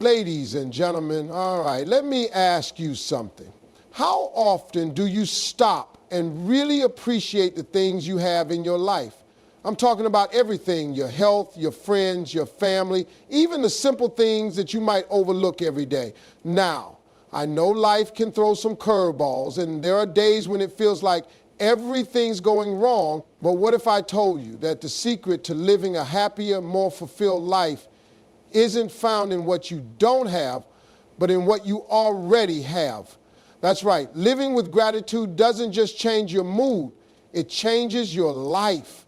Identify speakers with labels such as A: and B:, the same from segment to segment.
A: Ladies and gentlemen, all right, let me ask you something. How often do you stop and really appreciate the things you have in your life? I'm talking about everything, your health, your friends, your family, even the simple things that you might overlook every day. Now, I know life can throw some curveballs, and there are days when it feels like everything's going wrong, but what if I told you that the secret to living a happier, more fulfilled life isn't found in what you don't have, but in what you already have? That's right. Living with gratitude doesn't just change your mood, it changes your life.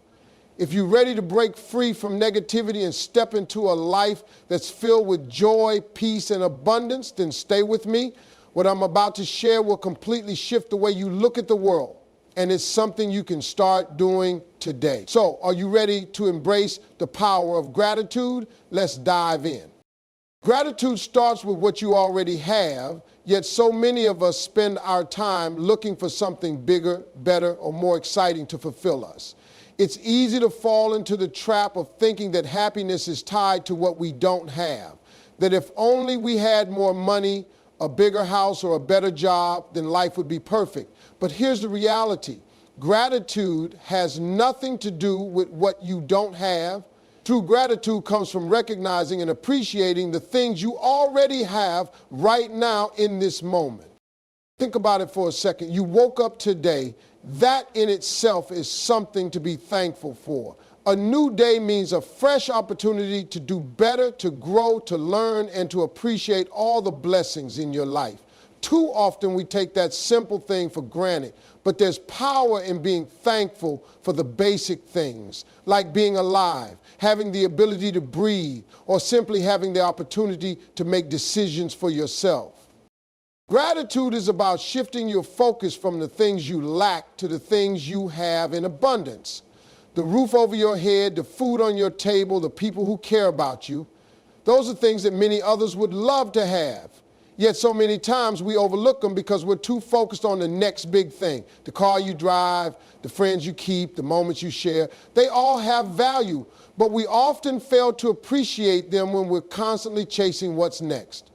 A: If you're ready to break free from negativity and step into a life that's filled with joy, peace, and abundance, then stay with me. What I'm about to share will completely shift the way you look at the world, and it's something you can start doing today. So, are you ready to embrace the power of gratitude? Let's dive in. Gratitude starts with what you already have, yet so many of us spend our time looking for something bigger, better, or more exciting to fulfill us. It's easy to fall into the trap of thinking that happiness is tied to what we don't have, that if only we had more money, a bigger house, or a better job, then life would be perfect. But here's the reality. Gratitude has nothing to do with what you don't have. True gratitude comes from recognizing and appreciating the things you already have right now in this moment. Think about it for a second. You woke up today. That in itself is something to be thankful for. A new day means a fresh opportunity to do better, to grow, to learn, and to appreciate all the blessings in your life. Too often we take that simple thing for granted, but there's power in being thankful for the basic things, like being alive, having the ability to breathe, or simply having the opportunity to make decisions for yourself. Gratitude is about shifting your focus from the things you lack to the things you have in abundance. The roof over your head, the food on your table, the people who care about you. Those are things that many others would love to have. Yet so many times we overlook them because we're too focused on the next big thing. The car you drive, the friends you keep, the moments you share. They all have value, but we often fail to appreciate them when we're constantly chasing what's next.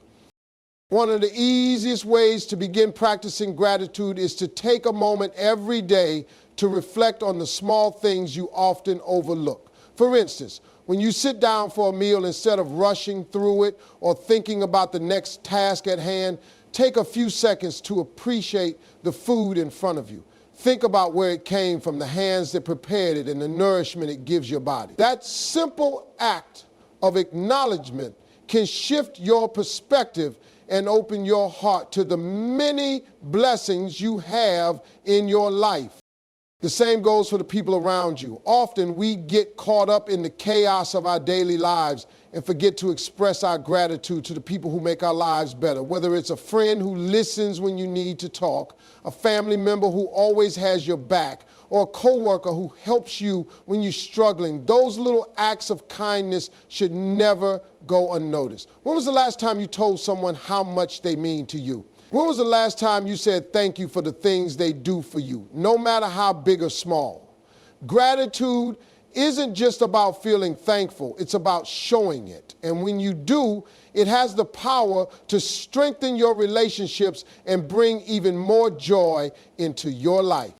A: One of the easiest ways to begin practicing gratitude is to take a moment every day to reflect on the small things you often overlook. For instance, when you sit down for a meal, instead of rushing through it or thinking about the next task at hand, take a few seconds to appreciate the food in front of you. Think about where it came from, the hands that prepared it, and the nourishment it gives your body. That simple act of acknowledgement can shift your perspective and open your heart to the many blessings you have in your life. The same goes for the people around you. Often we get caught up in the chaos of our daily lives and forget to express our gratitude to the people who make our lives better, whether it's a friend who listens when you need to talk, a family member who always has your back, or a coworker who helps you when you're struggling. Those little acts of kindness should never go unnoticed. When was the last time you told someone how much they mean to you? When was the last time you said thank you for the things they do for you, no matter how big or small? Gratitude isn't just about feeling thankful, it's about showing it. And when you do, it has the power to strengthen your relationships and bring even more joy into your life.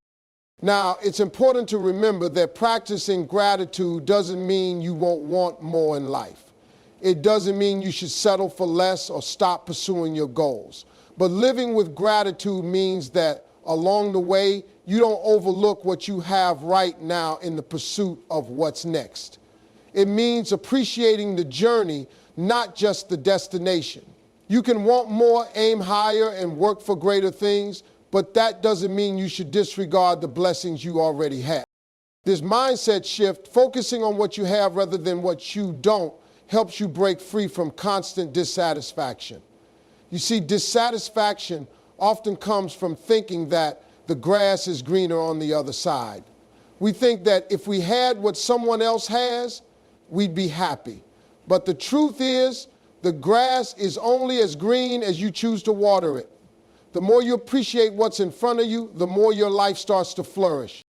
A: Now, it's important to remember that practicing gratitude doesn't mean you won't want more in life. It doesn't mean you should settle for less or stop pursuing your goals. But living with gratitude means that along the way, you don't overlook what you have right now in the pursuit of what's next. It means appreciating the journey, not just the destination. You can want more, aim higher, and work for greater things, but that doesn't mean you should disregard the blessings you already have. This mindset shift, focusing on what you have rather than what you don't, helps you break free from constant dissatisfaction. You see, dissatisfaction often comes from thinking that the grass is greener on the other side. We think that if we had what someone else has, we'd be happy. But the truth is, the grass is only as green as you choose to water it. The more you appreciate what's in front of you, the more your life starts to flourish.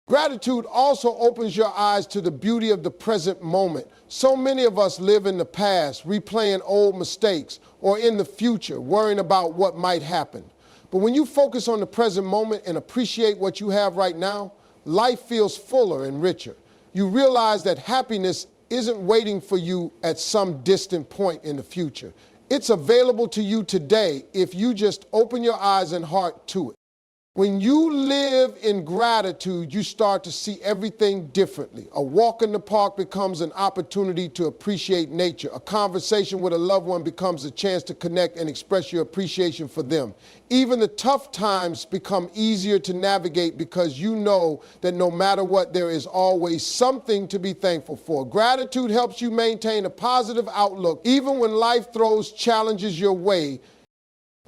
A: Gratitude also opens your eyes to the beauty of the present moment. So many of us live in the past, replaying old mistakes, or in the future, worrying about what might happen. But when you focus on the present moment and appreciate what you have right now, life feels fuller and richer. You realize that happiness isn't waiting for you at some distant point in the future. It's available to you today if you just open your eyes and heart to it. When you live in gratitude, you start to see everything differently. A walk in the park becomes an opportunity to appreciate nature. A conversation with a loved one becomes a chance to connect and express your appreciation for them. Even the tough times become easier to navigate because you know that no matter what, there is always something to be thankful for. Gratitude helps you maintain a positive outlook even when life throws challenges your way.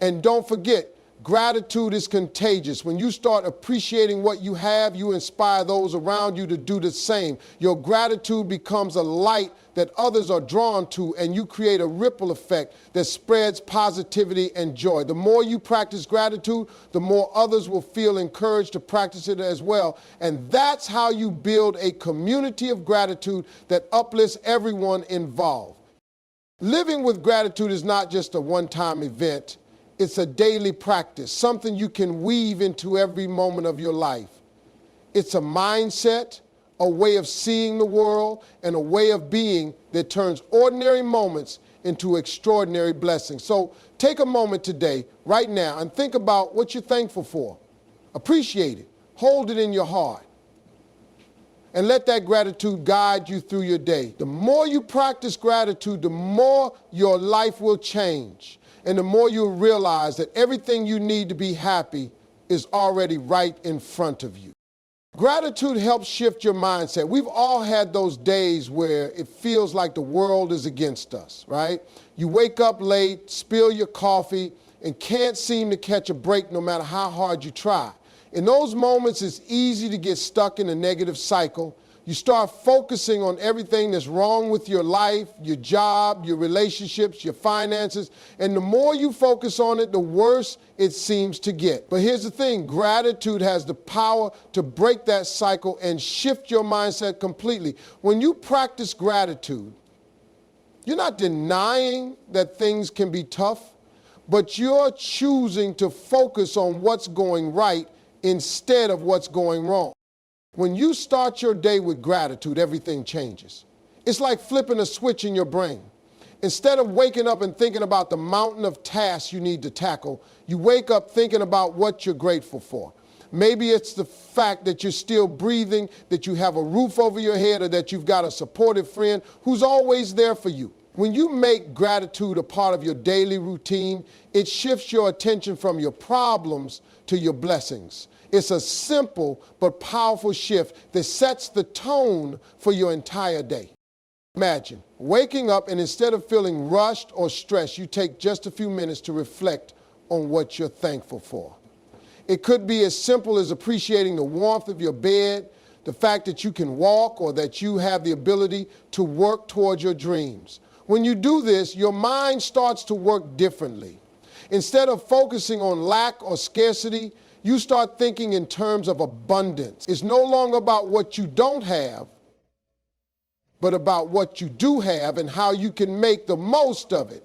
A: And don't forget, gratitude is contagious. When you start appreciating what you have, you inspire those around you to do the same. Your gratitude becomes a light that others are drawn to, and you create a ripple effect that spreads positivity and joy. The more you practice gratitude, the more others will feel encouraged to practice it as well. And that's how you build a community of gratitude that uplifts everyone involved. Living with gratitude is not just a one-time event. It's a daily practice, something you can weave into every moment of your life. It's a mindset, a way of seeing the world, and a way of being that turns ordinary moments into extraordinary blessings. So take a moment today, right now, and think about what you're thankful for. Appreciate it. Hold it in your heart. And let that gratitude guide you through your day. The more you practice gratitude, the more your life will change. And the more you'll realize that everything you need to be happy is already right in front of you. Gratitude helps shift your mindset. We've all had those days where it feels like the world is against us, right? You wake up late, spill your coffee, and can't seem to catch a break no matter how hard you try. In those moments, it's easy to get stuck in a negative cycle. You start focusing on everything that's wrong with your life, your job, your relationships, your finances, and the more you focus on it, the worse it seems to get. But here's the thing, gratitude has the power to break that cycle and shift your mindset completely. When you practice gratitude, you're not denying that things can be tough, but you're choosing to focus on what's going right instead of what's going wrong. When you start your day with gratitude, everything changes. It's like flipping a switch in your brain. Instead of waking up and thinking about the mountain of tasks you need to tackle, you wake up thinking about what you're grateful for. Maybe it's the fact that you're still breathing, that you have a roof over your head, or that you've got a supportive friend who's always there for you. When you make gratitude a part of your daily routine, it shifts your attention from your problems to your blessings. It's a simple but powerful shift that sets the tone for your entire day. Imagine waking up and instead of feeling rushed or stressed, you take just a few minutes to reflect on what you're thankful for. It could be as simple as appreciating the warmth of your bed, the fact that you can walk, or that you have the ability to work towards your dreams. When you do this, your mind starts to work differently. Instead of focusing on lack or scarcity, you start thinking in terms of abundance. It's no longer about what you don't have, but about what you do have and how you can make the most of it.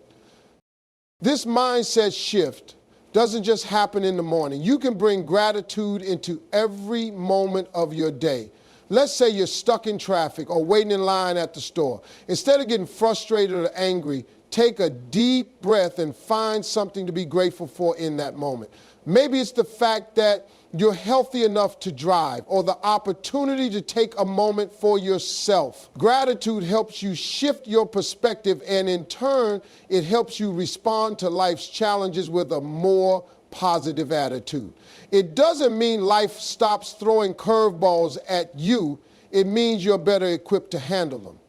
A: This mindset shift doesn't just happen in the morning. You can bring gratitude into every moment of your day. Let's say you're stuck in traffic or waiting in line at the store. Instead of getting frustrated or angry, take a deep breath and find something to be grateful for in that moment. Maybe it's the fact that you're healthy enough to drive, or the opportunity to take a moment for yourself. Gratitude helps you shift your perspective, and in turn, it helps you respond to life's challenges with a more positive attitude. It doesn't mean life stops throwing curveballs at you. It means you're better equipped to handle them.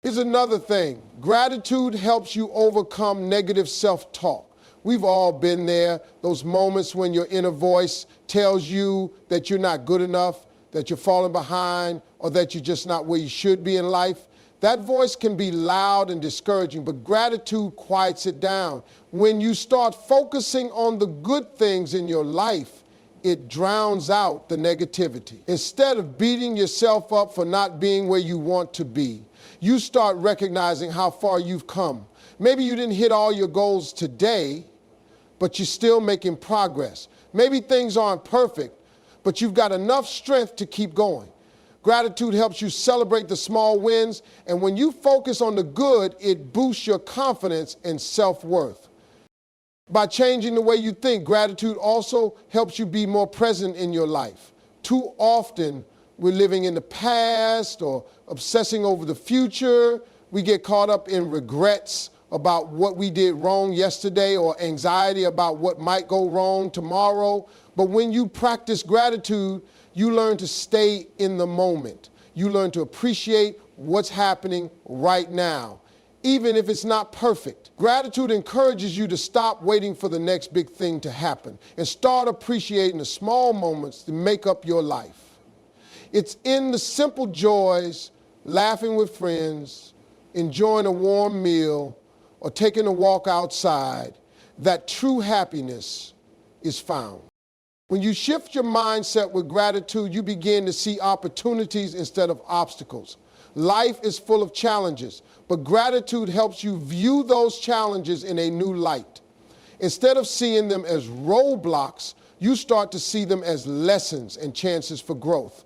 A: Here's another thing. Gratitude helps you overcome negative self-talk. We've all been there, those moments when your inner voice tells you that you're not good enough, that you're falling behind, or that you're just not where you should be in life. That voice can be loud and discouraging, but gratitude quiets it down. When you start focusing on the good things in your life, it drowns out the negativity. Instead of beating yourself up for not being where you want to be, you start recognizing how far you've come. Maybe you didn't hit all your goals today, but you're still making progress. Maybe things aren't perfect, but you've got enough strength to keep going. Gratitude helps you celebrate the small wins, and when you focus on the good, it boosts your confidence and self-worth. By changing the way you think, gratitude also helps you be more present in your life. Too often, we're living in the past or obsessing over the future. We get caught up in regrets about what we did wrong yesterday or anxiety about what might go wrong tomorrow. But when you practice gratitude, you learn to stay in the moment. You learn to appreciate what's happening right now, even if it's not perfect. Gratitude encourages you to stop waiting for the next big thing to happen and start appreciating the small moments that make up your life. It's in the simple joys, laughing with friends, enjoying a warm meal, or taking a walk outside, that true happiness is found. When you shift your mindset with gratitude, you begin to see opportunities instead of obstacles. Life is full of challenges, but gratitude helps you view those challenges in a new light. Instead of seeing them as roadblocks, you start to see them as lessons and chances for growth.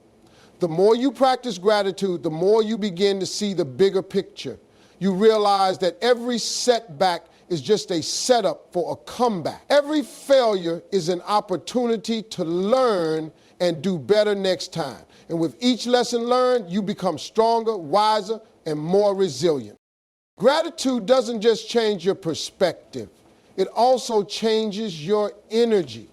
A: The more you practice gratitude, the more you begin to see the bigger picture. You realize that every setback is just a setup for a comeback. Every failure is an opportunity to learn and do better next time. And with each lesson learned, you become stronger, wiser, and more resilient. Gratitude doesn't just change your perspective, it also changes your energy.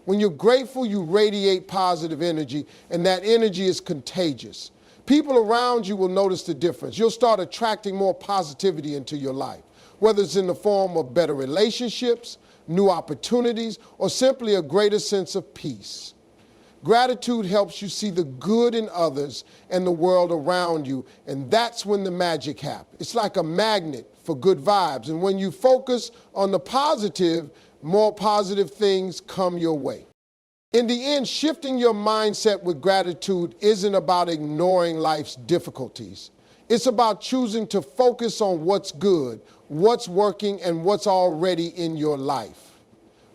A: When you're grateful, you radiate positive energy, and that energy is contagious. People around you will notice the difference. You'll start attracting more positivity into your life, whether it's in the form of better relationships, new opportunities, or simply a greater sense of peace. Gratitude helps you see the good in others and the world around you, and that's when the magic happens. It's like a magnet for good vibes, and when you focus on the positive, more positive things come your way. In the end, shifting your mindset with gratitude isn't about ignoring life's difficulties. It's about choosing to focus on what's good, what's working, and what's already in your life.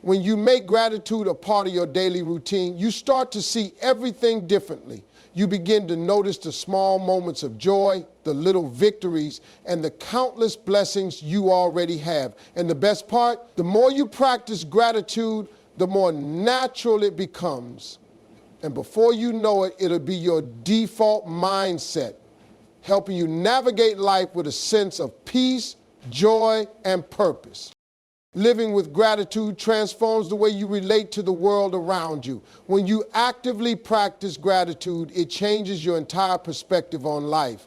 A: When you make gratitude a part of your daily routine, you start to see everything differently. You begin to notice the small moments of joy, the little victories, and the countless blessings you already have. And the best part, the more you practice gratitude, the more natural it becomes. And before you know it, it'll be your default mindset, helping you navigate life with a sense of peace, joy, and purpose. Living with gratitude transforms the way you relate to the world around you. When you actively practice gratitude, it changes your entire perspective on life.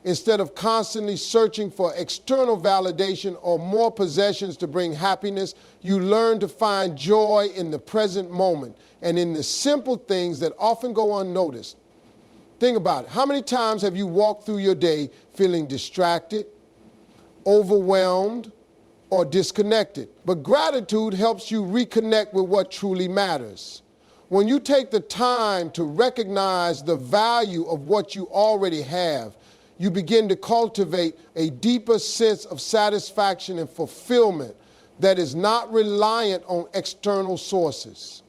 A: Instead of constantly searching for external validation or more possessions to bring happiness, you learn to find joy in the present moment and in the simple things that often go unnoticed. Think about it. How many times have you walked through your day feeling distracted, overwhelmed, or disconnected? But gratitude helps you reconnect with what truly matters. When you take the time to recognize the value of what you already have, you begin to cultivate a deeper sense of satisfaction and fulfillment that is not reliant on external sources.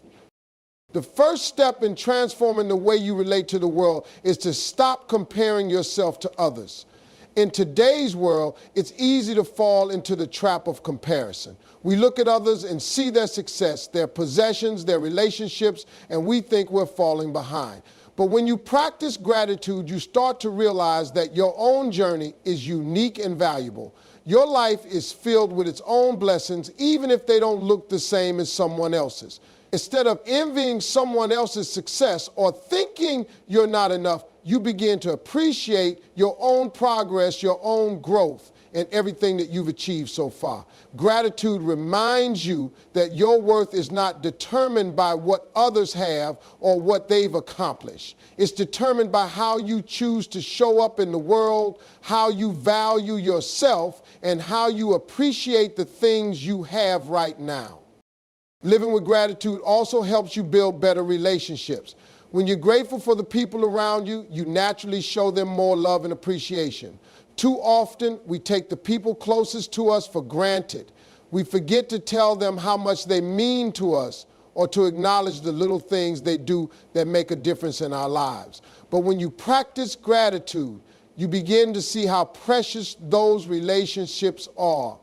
A: The first step in transforming the way you relate to the world is to stop comparing yourself to others. In today's world, it's easy to fall into the trap of comparison. We look at others and see their success, their possessions, their relationships, and we think we're falling behind. But when you practice gratitude, you start to realize that your own journey is unique and valuable. Your life is filled with its own blessings, even if they don't look the same as someone else's. Instead of envying someone else's success or thinking you're not enough, you begin to appreciate your own progress, your own growth, and everything that you've achieved so far. Gratitude reminds you that your worth is not determined by what others have or what they've accomplished. It's determined by how you choose to show up in the world, how you value yourself, and how you appreciate the things you have right now. Living with gratitude also helps you build better relationships. When you're grateful for the people around you, you naturally show them more love and appreciation. Too often, we take the people closest to us for granted. We forget to tell them how much they mean to us or to acknowledge the little things they do that make a difference in our lives. But when you practice gratitude, you begin to see how precious those relationships are.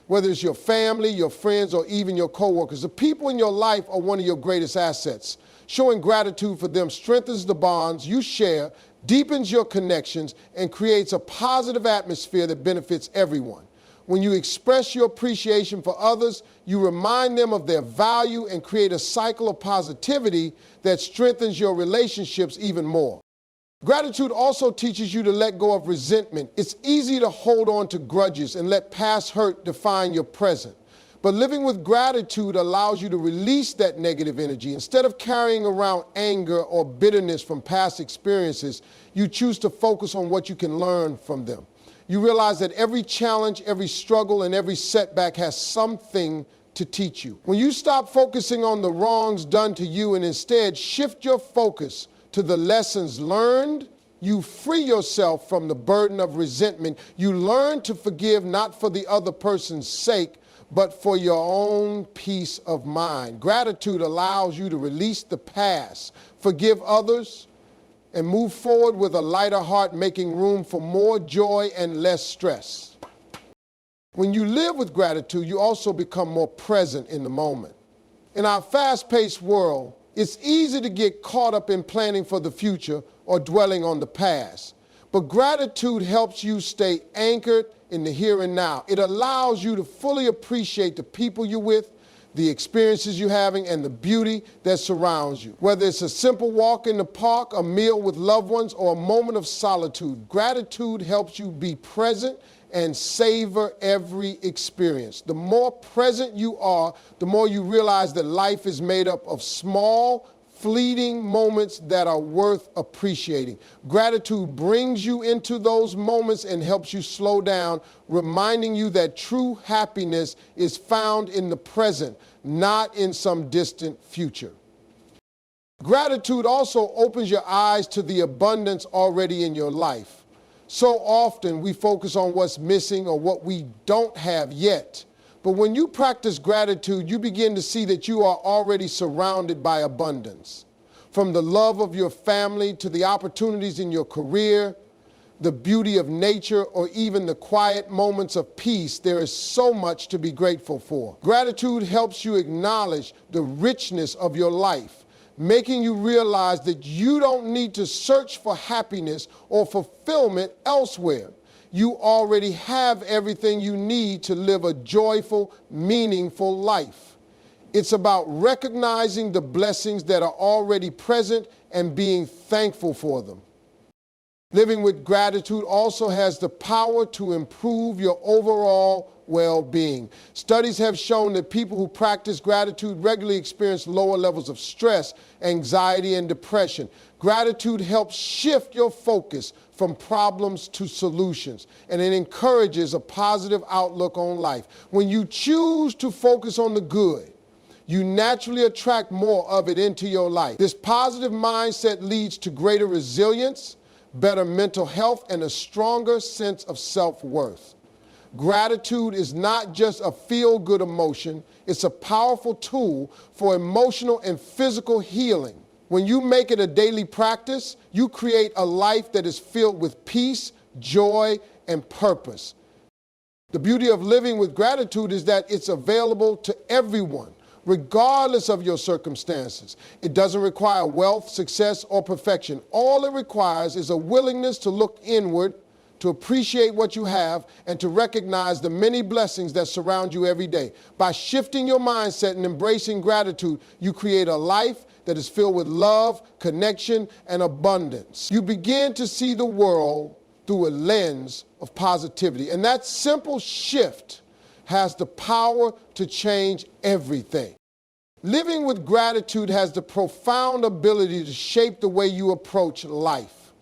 A: Whether it's your family, your friends, or even your coworkers, the people in your life are one of your greatest assets. Showing gratitude for them strengthens the bonds you share, deepens your connections, and creates a positive atmosphere that benefits everyone. When you express your appreciation for others, you remind them of their value and create a cycle of positivity that strengthens your relationships even more. Gratitude also teaches you to let go of resentment. It's easy to hold on to grudges and let past hurt define your present. But living with gratitude allows you to release that negative energy. Instead of carrying around anger or bitterness from past experiences, you choose to focus on what you can learn from them. You realize that every challenge, every struggle, and every setback has something to teach you. When you stop focusing on the wrongs done to you and instead shift your focus to the lessons learned, you free yourself from the burden of resentment. You learn to forgive not for the other person's sake, but for your own peace of mind. Gratitude allows you to release the past, forgive others, and move forward with a lighter heart, making room for more joy and less stress. When you live with gratitude, you also become more present in the moment. In our fast-paced world, it's easy to get caught up in planning for the future or dwelling on the past. But gratitude helps you stay anchored in the here and now. It allows you to fully appreciate the people you're with, the experiences you're having, and the beauty that surrounds you. Whether it's a simple walk in the park, a meal with loved ones, or a moment of solitude, gratitude helps you be present and savor every experience. The more present you are, the more you realize that life is made up of small, fleeting moments that are worth appreciating. Gratitude brings you into those moments and helps you slow down, reminding you that true happiness is found in the present, not in some distant future. Gratitude also opens your eyes to the abundance already in your life. So often we focus on what's missing or what we don't have yet. But when you practice gratitude, you begin to see that you are already surrounded by abundance. From the love of your family to the opportunities in your career, the beauty of nature, or even the quiet moments of peace, there is so much to be grateful for. Gratitude helps you acknowledge the richness of your life, making you realize that you don't need to search for happiness or fulfillment elsewhere. You already have everything you need to live a joyful, meaningful life. It's about recognizing the blessings that are already present and being thankful for them. Living with gratitude also has the power to improve your overall well-being. Studies have shown that people who practice gratitude regularly experience lower levels of stress, anxiety, and depression. Gratitude helps shift your focus from problems to solutions, and it encourages a positive outlook on life. When you choose to focus on the good, you naturally attract more of it into your life. This positive mindset leads to greater resilience, better mental health, and a stronger sense of self-worth. Gratitude is not just a feel-good emotion, it's a powerful tool for emotional and physical healing. When you make it a daily practice, you create a life that is filled with peace, joy, and purpose. The beauty of living with gratitude is that it's available to everyone, regardless of your circumstances. It doesn't require wealth, success, or perfection. All it requires is a willingness to look inward, to appreciate what you have, and to recognize the many blessings that surround you every day. By shifting your mindset and embracing gratitude, you create a life that is filled with love, connection, and abundance. You begin to see the world through a lens of positivity. And that simple shift has the power to change everything. Living with gratitude has the profound ability to shape the way you approach life.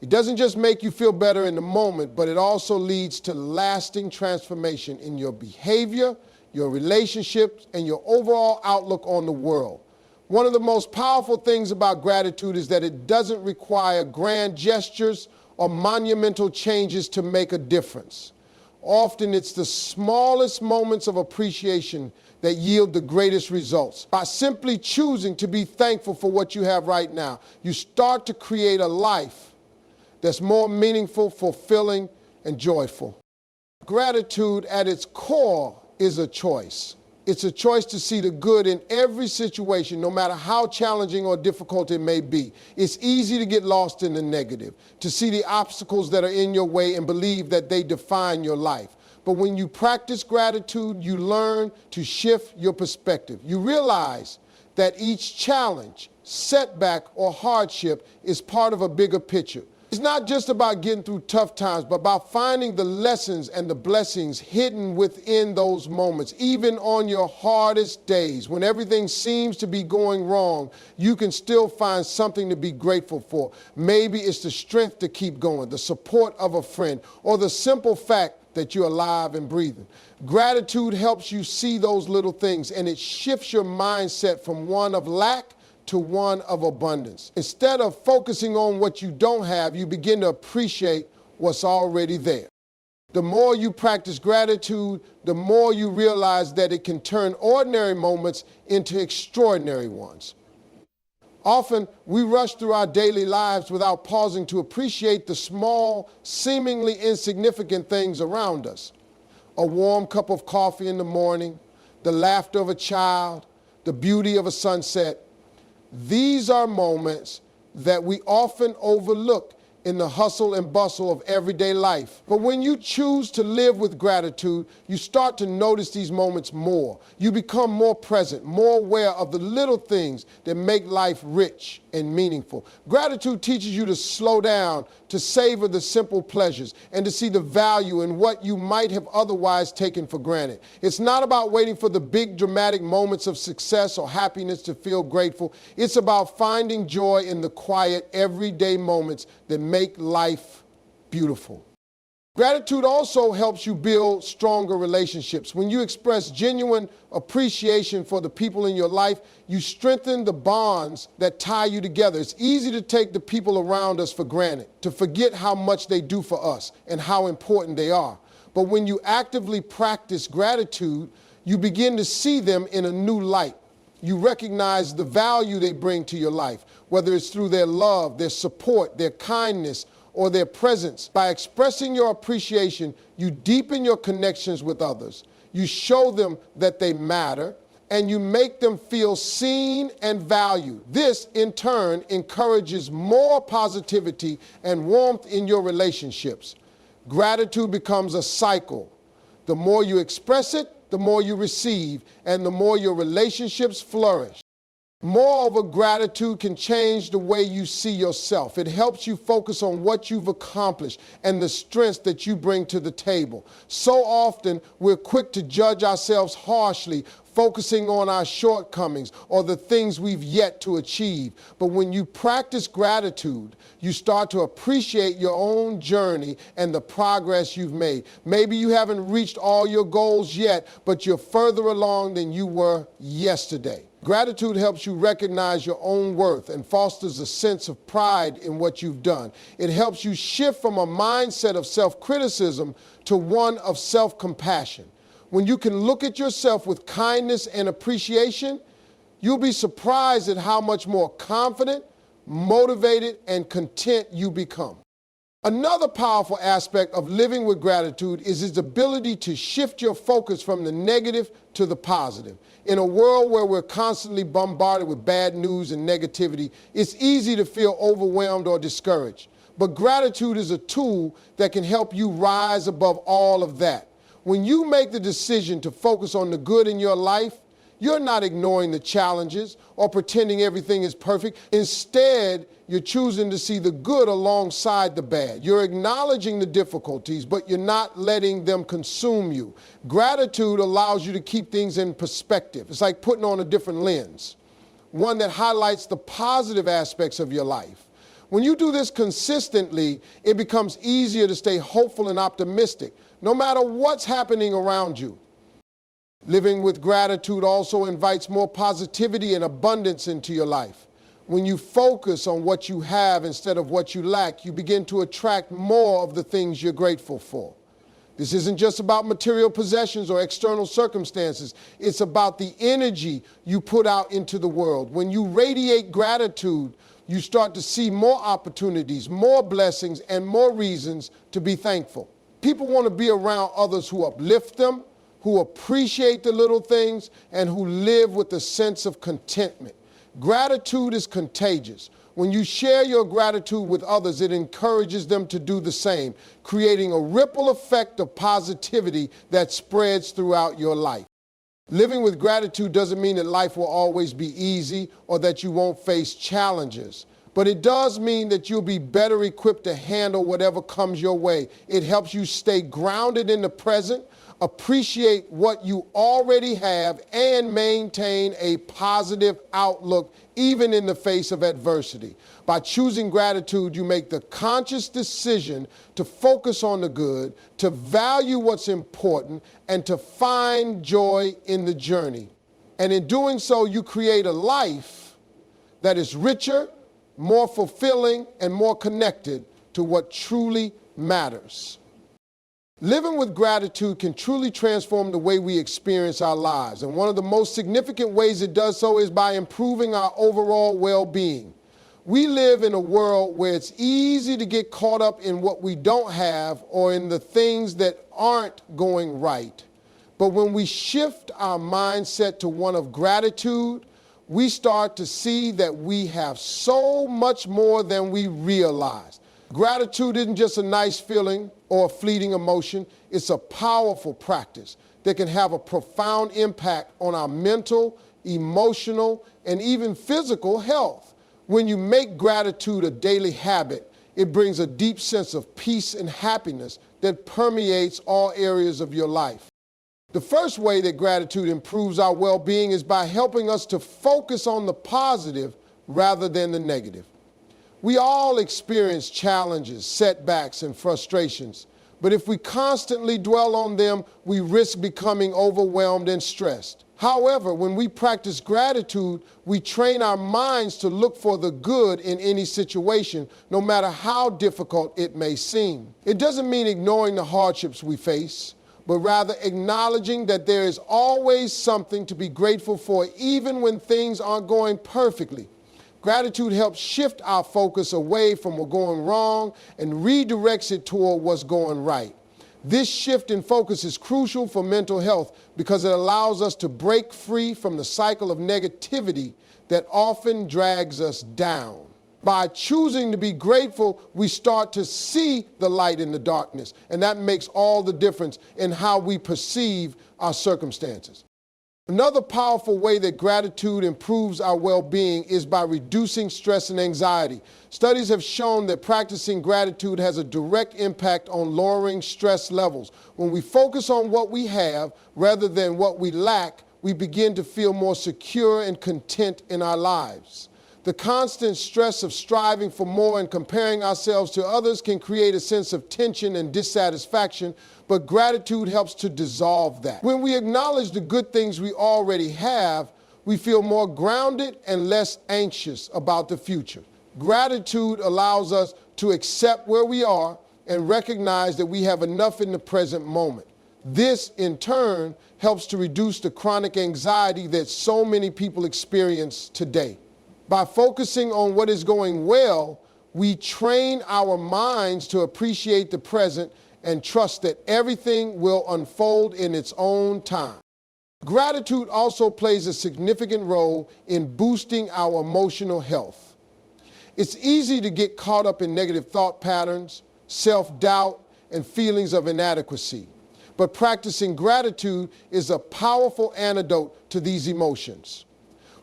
A: It doesn't just make you feel better in the moment, but it also leads to lasting transformation in your behavior, your relationships, and your overall outlook on the world. One of the most powerful things about gratitude is that it doesn't require grand gestures or monumental changes to make a difference. Often it's the smallest moments of appreciation that yield the greatest results. By simply choosing to be thankful for what you have right now, you start to create a life that's more meaningful, fulfilling, and joyful. Gratitude at its core is a choice. It's a choice to see the good in every situation, no matter how challenging or difficult it may be. It's easy to get lost in the negative, to see the obstacles that are in your way and believe that they define your life. But when you practice gratitude, you learn to shift your perspective. You realize that each challenge, setback, or hardship is part of a bigger picture. It's not just about getting through tough times, but about finding the lessons and the blessings hidden within those moments. Even on your hardest days, when everything seems to be going wrong, you can still find something to be grateful for. Maybe it's the strength to keep going, the support of a friend, or the simple fact that you're alive and breathing. Gratitude helps you see those little things, and it shifts your mindset from one of lack to one of abundance. Instead of focusing on what you don't have, you begin to appreciate what's already there. The more you practice gratitude, the more you realize that it can turn ordinary moments into extraordinary ones. Often, we rush through our daily lives without pausing to appreciate the small, seemingly insignificant things around us. A warm cup of coffee in the morning, the laughter of a child, the beauty of a sunset. These are moments that we often overlook in the hustle and bustle of everyday life. But when you choose to live with gratitude, you start to notice these moments more. You become more present, more aware of the little things that make life rich and meaningful. Gratitude teaches you to slow down, to savor the simple pleasures, and to see the value in what you might have otherwise taken for granted. It's not about waiting for the big dramatic moments of success or happiness to feel grateful. It's about finding joy in the quiet, everyday moments that make life beautiful. Gratitude also helps you build stronger relationships. When you express genuine appreciation for the people in your life, you strengthen the bonds that tie you together. It's easy to take the people around us for granted, to forget how much they do for us and how important they are. But when you actively practice gratitude, you begin to see them in a new light. You recognize the value they bring to your life, whether it's through their love, their support, their kindness, or their presence. By expressing your appreciation, you deepen your connections with others. You show them that they matter, and you make them feel seen and valued. This, in turn, encourages more positivity and warmth in your relationships. Gratitude becomes a cycle. The more you express it, the more you receive, and the more your relationships flourish. Moreover, gratitude can change the way you see yourself. It helps you focus on what you've accomplished and the strengths that you bring to the table. So often, we're quick to judge ourselves harshly, focusing on our shortcomings or the things we've yet to achieve. But when you practice gratitude, you start to appreciate your own journey and the progress you've made. Maybe you haven't reached all your goals yet, but you're further along than you were yesterday. Gratitude helps you recognize your own worth and fosters a sense of pride in what you've done. It helps you shift from a mindset of self-criticism to one of self-compassion. When you can look at yourself with kindness and appreciation, you'll be surprised at how much more confident, motivated, and content you become. Another powerful aspect of living with gratitude is its ability to shift your focus from the negative to the positive. In a world where we're constantly bombarded with bad news and negativity, it's easy to feel overwhelmed or discouraged. But gratitude is a tool that can help you rise above all of that. When you make the decision to focus on the good in your life, you're not ignoring the challenges or pretending everything is perfect. Instead, you're choosing to see the good alongside the bad. You're acknowledging the difficulties, but you're not letting them consume you. Gratitude allows you to keep things in perspective. It's like putting on a different lens, one that highlights the positive aspects of your life. When you do this consistently, it becomes easier to stay hopeful and optimistic, no matter what's happening around you. Living with gratitude also invites more positivity and abundance into your life. When you focus on what you have instead of what you lack, you begin to attract more of the things you're grateful for. This isn't just about material possessions or external circumstances. It's about the energy you put out into the world. When you radiate gratitude, you start to see more opportunities, more blessings, and more reasons to be thankful. People want to be around others who uplift them, who appreciate the little things, and who live with a sense of contentment. Gratitude is contagious. When you share your gratitude with others, it encourages them to do the same, creating a ripple effect of positivity that spreads throughout your life. Living with gratitude doesn't mean that life will always be easy or that you won't face challenges, but it does mean that you'll be better equipped to handle whatever comes your way. It helps you stay grounded in the present, appreciate what you already have, and maintain a positive outlook even in the face of adversity. By choosing gratitude, you make the conscious decision to focus on the good, to value what's important, and to find joy in the journey. And in doing so, you create a life that is richer, more fulfilling, and more connected to what truly matters. Living with gratitude can truly transform the way we experience our lives. And one of the most significant ways it does so is by improving our overall well-being. We live in a world where it's easy to get caught up in what we don't have or in the things that aren't going right. But when we shift our mindset to one of gratitude, we start to see that we have so much more than we realize. Gratitude isn't just a nice feeling or a fleeting emotion. It's a powerful practice that can have a profound impact on our mental, emotional, and even physical health. When you make gratitude a daily habit, it brings a deep sense of peace and happiness that permeates all areas of your life. The first way that gratitude improves our well-being is by helping us to focus on the positive rather than the negative. We all experience challenges, setbacks, and frustrations, but if we constantly dwell on them, we risk becoming overwhelmed and stressed. However, when we practice gratitude, we train our minds to look for the good in any situation, no matter how difficult it may seem. It doesn't mean ignoring the hardships we face, but rather acknowledging that there is always something to be grateful for, even when things aren't going perfectly. Gratitude helps shift our focus away from what's going wrong and redirects it toward what's going right. This shift in focus is crucial for mental health because it allows us to break free from the cycle of negativity that often drags us down. By choosing to be grateful, we start to see the light in the darkness, and that makes all the difference in how we perceive our circumstances. Another powerful way that gratitude improves our well-being is by reducing stress and anxiety. Studies have shown that practicing gratitude has a direct impact on lowering stress levels. When we focus on what we have rather than what we lack, we begin to feel more secure and content in our lives. The constant stress of striving for more and comparing ourselves to others can create a sense of tension and dissatisfaction, but gratitude helps to dissolve that. When we acknowledge the good things we already have, we feel more grounded and less anxious about the future. Gratitude allows us to accept where we are and recognize that we have enough in the present moment. This, in turn, helps to reduce the chronic anxiety that so many people experience today. By focusing on what is going well, we train our minds to appreciate the present and trust that everything will unfold in its own time. Gratitude also plays a significant role in boosting our emotional health. It's easy to get caught up in negative thought patterns, self-doubt, and feelings of inadequacy. But practicing gratitude is a powerful antidote to these emotions.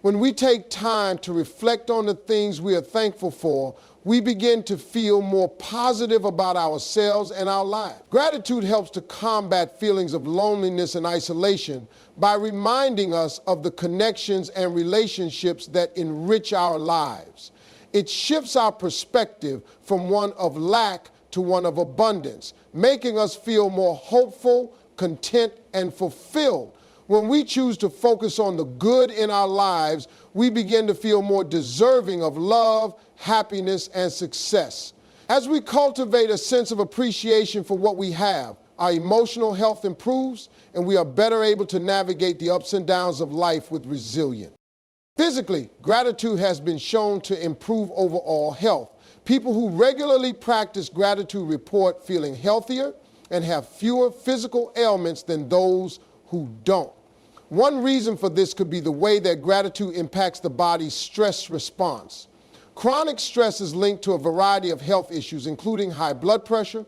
A: When we take time to reflect on the things we are thankful for, we begin to feel more positive about ourselves and our lives. Gratitude helps to combat feelings of loneliness and isolation by reminding us of the connections and relationships that enrich our lives. It shifts our perspective from one of lack to one of abundance, making us feel more hopeful, content, and fulfilled. When we choose to focus on the good in our lives, we begin to feel more deserving of love, happiness, and success. As we cultivate a sense of appreciation for what we have, our emotional health improves, and we are better able to navigate the ups and downs of life with resilience. Physically, gratitude has been shown to improve overall health. People who regularly practice gratitude report feeling healthier and have fewer physical ailments than those who don't. One reason for this could be the way that gratitude impacts the body's stress response. Chronic stress is linked to a variety of health issues, including high blood pressure,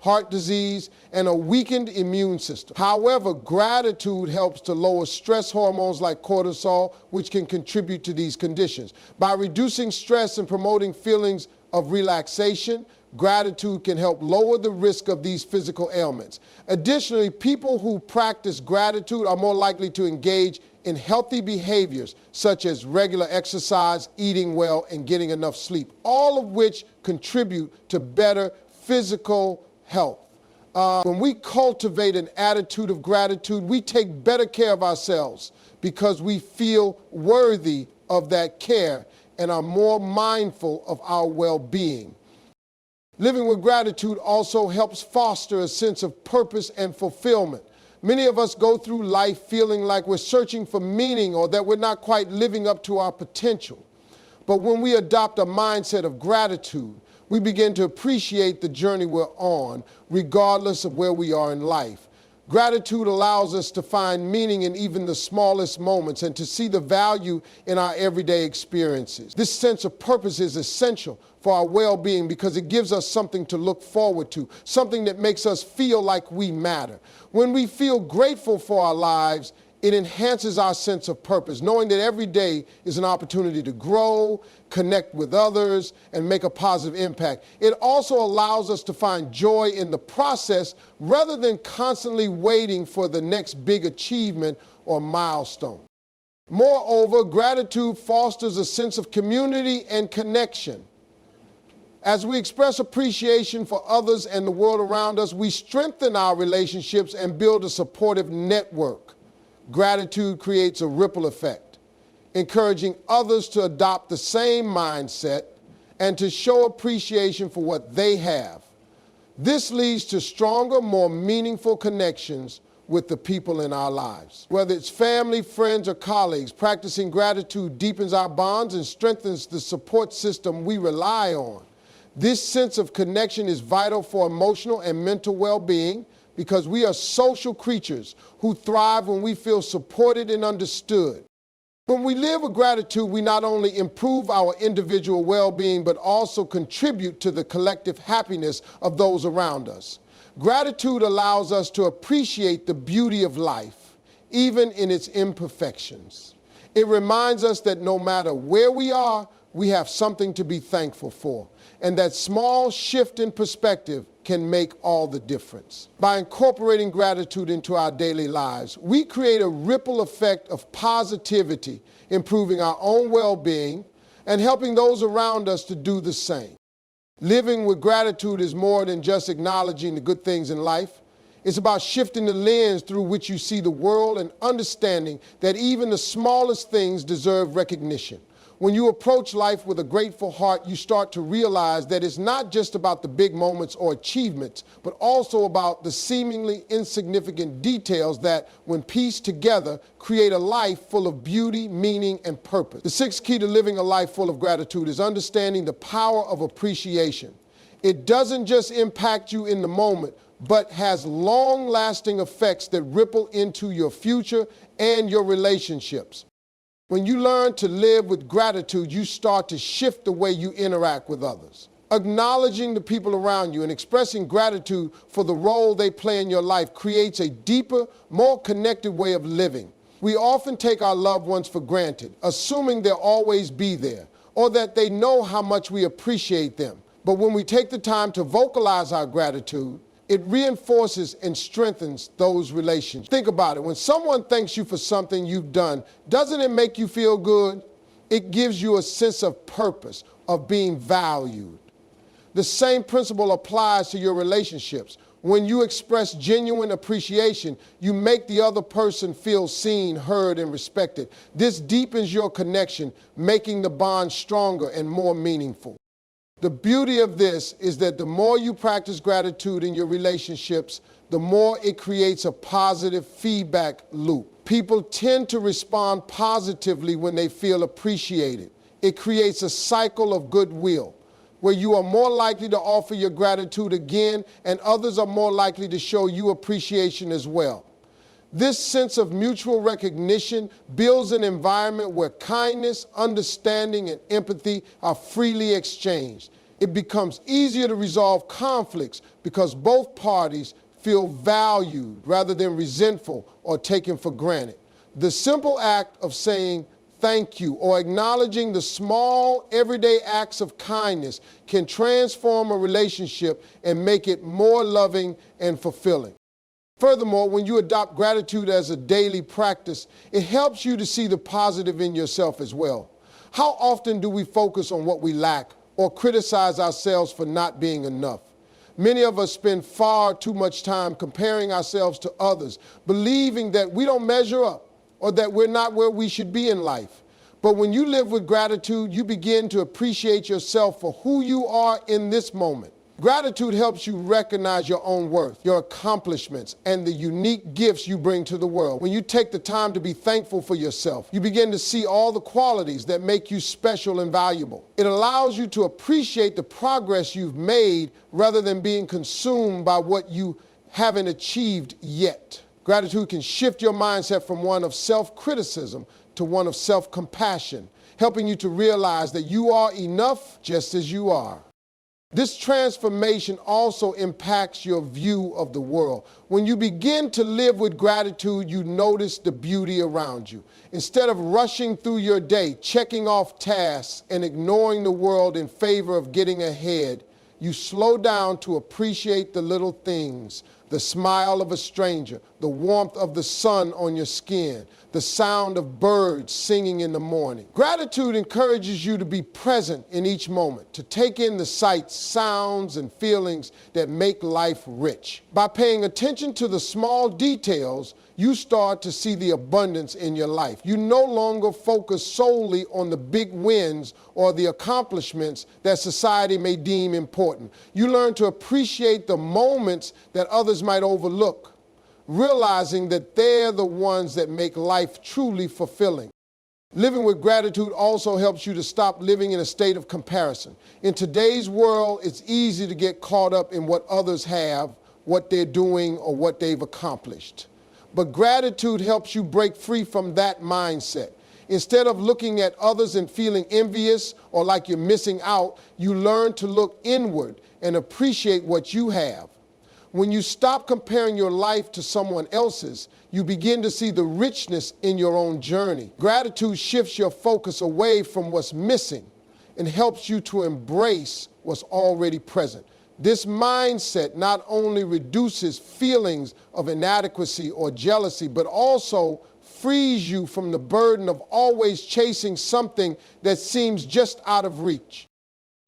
A: heart disease, and a weakened immune system. However, gratitude helps to lower stress hormones like cortisol, which can contribute to these conditions. By reducing stress and promoting feelings of relaxation, gratitude can help lower the risk of these physical ailments. Additionally, people who practice gratitude are more likely to engage in healthy behaviors such as regular exercise, eating well, and getting enough sleep, all of which contribute to better physical health. When we cultivate an attitude of gratitude, we take better care of ourselves because we feel worthy of that care and are more mindful of our well-being. Living with gratitude also helps foster a sense of purpose and fulfillment. Many of us go through life feeling like we're searching for meaning or that we're not quite living up to our potential. But when we adopt a mindset of gratitude, we begin to appreciate the journey we're on, regardless of where we are in life. Gratitude allows us to find meaning in even the smallest moments and to see the value in our everyday experiences. This sense of purpose is essential for our well-being because it gives us something to look forward to, something that makes us feel like we matter. When we feel grateful for our lives, it enhances our sense of purpose, knowing that every day is an opportunity to grow, connect with others, and make a positive impact. It also allows us to find joy in the process rather than constantly waiting for the next big achievement or milestone. Moreover, gratitude fosters a sense of community and connection. As we express appreciation for others and the world around us, we strengthen our relationships and build a supportive network. Gratitude creates a ripple effect, encouraging others to adopt the same mindset and to show appreciation for what they have. This leads to stronger, more meaningful connections with the people in our lives. Whether it's family, friends, or colleagues, practicing gratitude deepens our bonds and strengthens the support system we rely on. This sense of connection is vital for emotional and mental well-being because we are social creatures who thrive when we feel supported and understood. When we live with gratitude, we not only improve our individual well-being, but also contribute to the collective happiness of those around us. Gratitude allows us to appreciate the beauty of life, even in its imperfections. It reminds us that no matter where we are, we have something to be thankful for, and that small shift in perspective can make all the difference. By incorporating gratitude into our daily lives, we create a ripple effect of positivity, improving our own well-being and helping those around us to do the same. Living with gratitude is more than just acknowledging the good things in life. It's about shifting the lens through which you see the world and understanding that even the smallest things deserve recognition. When you approach life with a grateful heart, you start to realize that it's not just about the big moments or achievements, but also about the seemingly insignificant details that, when pieced together, create a life full of beauty, meaning, and purpose. The sixth key to living a life full of gratitude is understanding the power of appreciation. It doesn't just impact you in the moment, but has long-lasting effects that ripple into your future and your relationships. When you learn to live with gratitude, you start to shift the way you interact with others. Acknowledging the people around you and expressing gratitude for the role they play in your life creates a deeper, more connected way of living. We often take our loved ones for granted, assuming they'll always be there, or that they know how much we appreciate them. But when we take the time to vocalize our gratitude, it reinforces and strengthens those relationships. Think about it. When someone thanks you for something you've done, doesn't it make you feel good? It gives you a sense of purpose, of being valued. The same principle applies to your relationships. When you express genuine appreciation, you make the other person feel seen, heard, and respected. This deepens your connection, making the bond stronger and more meaningful. The beauty of this is that the more you practice gratitude in your relationships, the more it creates a positive feedback loop. People tend to respond positively when they feel appreciated. It creates a cycle of goodwill, where you are more likely to offer your gratitude again, and others are more likely to show you appreciation as well. This sense of mutual recognition builds an environment where kindness, understanding, and empathy are freely exchanged. It becomes easier to resolve conflicts because both parties feel valued rather than resentful or taken for granted. The simple act of saying thank you or acknowledging the small, everyday acts of kindness can transform a relationship and make it more loving and fulfilling. Furthermore, when you adopt gratitude as a daily practice, it helps you to see the positive in yourself as well. How often do we focus on what we lack or criticize ourselves for not being enough? Many of us spend far too much time comparing ourselves to others, believing that we don't measure up or that we're not where we should be in life. But when you live with gratitude, you begin to appreciate yourself for who you are in this moment. Gratitude helps you recognize your own worth, your accomplishments, and the unique gifts you bring to the world. When you take the time to be thankful for yourself, you begin to see all the qualities that make you special and valuable. It allows you to appreciate the progress you've made rather than being consumed by what you haven't achieved yet. Gratitude can shift your mindset from one of self-criticism to one of self-compassion, helping you to realize that you are enough just as you are. This transformation also impacts your view of the world. When you begin to live with gratitude, you notice the beauty around you. Instead of rushing through your day, checking off tasks, and ignoring the world in favor of getting ahead, you slow down to appreciate the little things, the smile of a stranger, the warmth of the sun on your skin, the sound of birds singing in the morning. Gratitude encourages you to be present in each moment, to take in the sights, sounds, and feelings that make life rich. By paying attention to the small details, you start to see the abundance in your life. You no longer focus solely on the big wins or the accomplishments that society may deem important. You learn to appreciate the moments that others might overlook, realizing that they're the ones that make life truly fulfilling. Living with gratitude also helps you to stop living in a state of comparison. In today's world, it's easy to get caught up in what others have, what they're doing, or what they've accomplished. But gratitude helps you break free from that mindset. Instead of looking at others and feeling envious or like you're missing out, you learn to look inward and appreciate what you have. When you stop comparing your life to someone else's, you begin to see the richness in your own journey. Gratitude shifts your focus away from what's missing and helps you to embrace what's already present. This mindset not only reduces feelings of inadequacy or jealousy, but also frees you from the burden of always chasing something that seems just out of reach.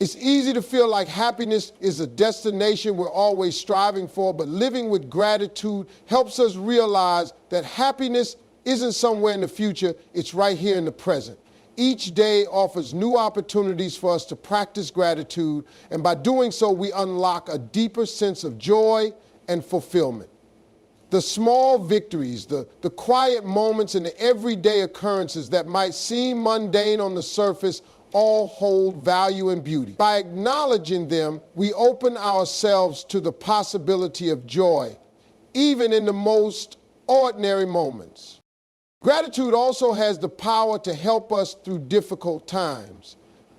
A: It's easy to feel like happiness is a destination we're always striving for, but living with gratitude helps us realize that happiness isn't somewhere in the future, it's right here in the present. Each day offers new opportunities for us to practice gratitude, and by doing so, we unlock a deeper sense of joy and fulfillment. The small victories, the quiet moments, and the everyday occurrences that might seem mundane on the surface all hold value and beauty. By acknowledging them, we open ourselves to the possibility of joy, even in the most ordinary moments. Gratitude also has the power to help us through difficult times.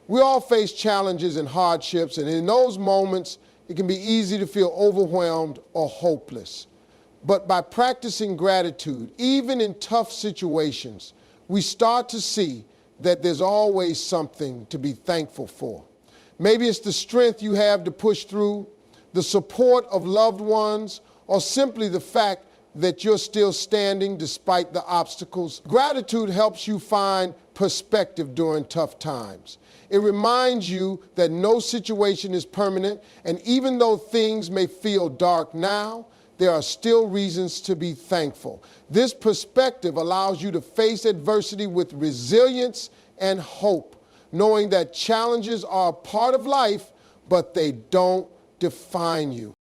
A: We all face challenges and hardships, and in those moments, it can be easy to feel overwhelmed or hopeless. But by practicing gratitude, even in tough situations, we start to see that there's always something to be thankful for. Maybe it's the strength you have to push through, the support of loved ones, or simply the fact that you're still standing despite the obstacles. Gratitude helps you find perspective during tough times. It reminds you that no situation is permanent, and even though things may feel dark now, there are still reasons to be thankful. This perspective allows you to face adversity with resilience and hope, knowing that challenges are a part of life, but they don't define you.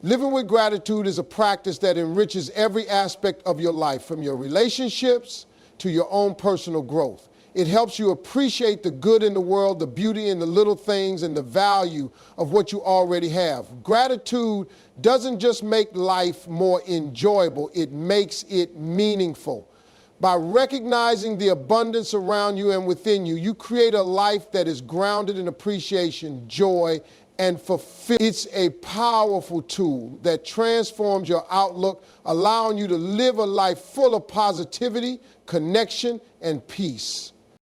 A: Living with gratitude is a practice that enriches every aspect of your life, from your relationships to your own personal growth. It helps you appreciate the good in the world, the beauty in the little things, and the value of what you already have. Gratitude doesn't just make life more enjoyable, it makes it meaningful. By recognizing the abundance around you and within you, you create a life that is grounded in appreciation, joy, and fulfillment. It's a powerful tool that transforms your outlook, allowing you to live a life full of positivity, connection, and peace.